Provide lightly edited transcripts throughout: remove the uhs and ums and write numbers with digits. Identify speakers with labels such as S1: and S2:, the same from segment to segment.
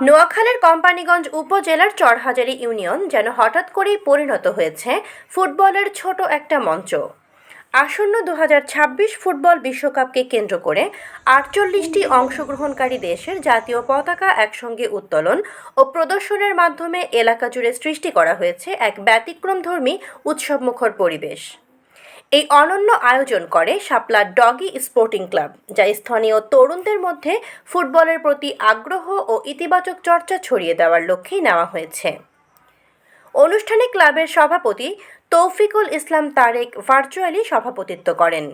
S1: নোয়াখালীর কোম্পানীগঞ্জ উপজেলার চরহাজারী ইউনিয়ন যেন হঠাৎ করেই পরিণত হয়েছে ফুটবলের ছোট একটা মঞ্চ। আসন্ন ২০২৬ ফুটবল বিশ্বকাপকে কেন্দ্র করে ৪৮টি অংশগ্রহণকারী দেশের জাতীয় পতাকা একসঙ্গে উত্তোলন ও প্রদর্শনের মাধ্যমে এলাকা জুড়ে সৃষ্টি করা হয়েছে এক ব্যতিক্রমধর্মী উৎসবমুখর পরিবেশ। এই অনন্য আয়োজন করে শাপলা ডগি স্পোর্টিং ক্লাব, যা স্থানীয় তরুণদের মধ্যে ফুটবলের প্রতি আগ্রহ ও ইতিবাচক চর্চা ছড়িয়ে দেওয়ার লক্ষ্যেই নেওয়া হয়েছে। অনুষ্ঠানে ক্লাবের সভাপতি তৌফিকুল ইসলাম তারেক ভার্চুয়ালি সভাপতিত্ব করেন।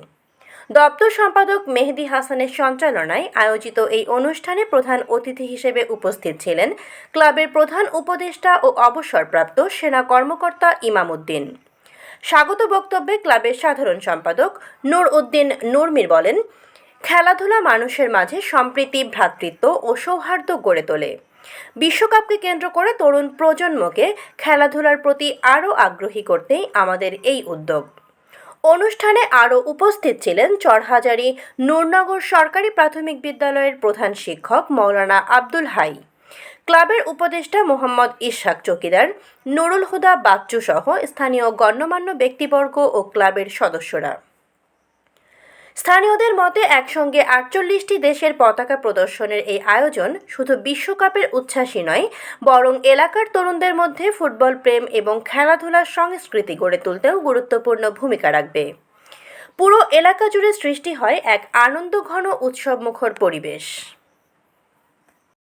S1: দপ্তর সম্পাদক মেহেদী হাসানের সঞ্চালনায় আয়োজিত এই অনুষ্ঠানে প্রধান অতিথি হিসেবে উপস্থিত ছিলেন ক্লাবের প্রধান উপদেষ্টা ও অবসরপ্রাপ্ত সেনা কর্মকর্তা ইমাম উদ্দিন। স্বাগত বক্তব্যে ক্লাবের সাধারণ সম্পাদক নূর উদ্দিন নুরমির বলেন, খেলাধুলা মানুষের মাঝে সম্প্রীতি, ভ্রাতৃত্ব ও সৌহার্দ্য গড়ে তোলে। বিশ্বকাপকে কেন্দ্র করে তরুণ প্রজন্মকে খেলাধুলার প্রতি আরও আগ্রহী করতেই আমাদের এই উদ্যোগ। অনুষ্ঠানে আরও উপস্থিত ছিলেন চরহাজারী নূরনগর সরকারি প্রাথমিক বিদ্যালয়ের প্রধান শিক্ষক মৌলানা আব্দুল হাই, ক্লাবের উপদেষ্টা মোহাম্মদ ইসহাক চকিদার, নুরুল হুদা বাচ্চু সহ স্থানীয় গণ্যমান্য ব্যক্তিবর্গ ও ক্লাবের সদস্যরা। স্থানীয়দের মতে একসঙ্গে ৪৮টি দেশের পতাকা প্রদর্শনের এই আয়োজন শুধু বিশ্বকাপের উচ্ছ্বাসই নয়, বরং এলাকার তরুণদের মধ্যে ফুটবল প্রেম এবং খেলাধুলার সংস্কৃতি গড়ে তুলতেও গুরুত্বপূর্ণ ভূমিকা রাখবে। পুরো এলাকা জুড়ে সৃষ্টি হয় এক আনন্দঘন উৎসবমুখর পরিবেশ।